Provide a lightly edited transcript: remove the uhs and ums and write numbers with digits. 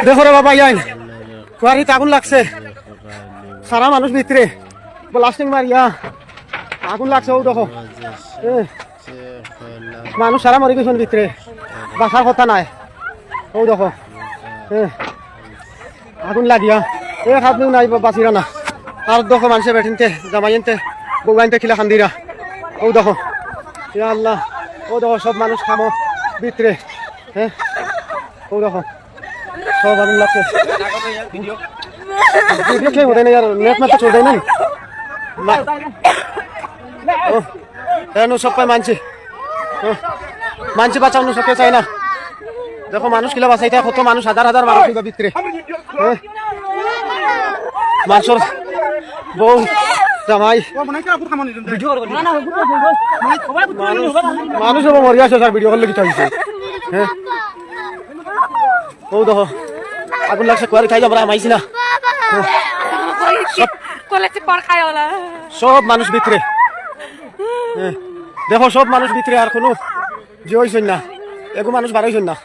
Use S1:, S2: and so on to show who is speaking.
S1: দেখো রে বাবা ইয়াই কুয়ারিতে আগুন লাগছে সারা মানুষ ভিতরে ব্লাস্টিং মারিয়া আগুন লাগছে ও দেখো মানুষ সারা মরে গেছেন ভিতরে বাসার কথা নাই ও দেখো আগুন লাগিয়া এ খাবলেও নাই বাঁচিরা না আর দেখো মানুষে বেঠিনতে জামাইনতে বউগাইনতে খিলা খান্দিরা ও দেখো ইয়া আল্লাহ ও দেখো সব মানুষ খামো ভিতরে ও দেখো সব আগুন লাগছে ভিডিও খেয়ে ওঠে না यार नेट में तो छोड़ देना সব পাই মানছি মানছি বাঁচানো সবকে চাই না দেখো মানুষ কিলা বাঁচাইতে কত মানুষ হাজার হাজার মানুষ ভিতরে মানুষের বউ জামাই মানুষ মরি আছে স্যার ভিডিও করলে কিছু হয়েছে ও দেখো আগুন লাগছে কুয়ারি খাই আমরা মাইছি না সব মানুষ ভিতরে দেখো সব মানুষ ভিতরে আর কোনো যে হয়েছেন না এগো মানুষ বার হয়েছেন না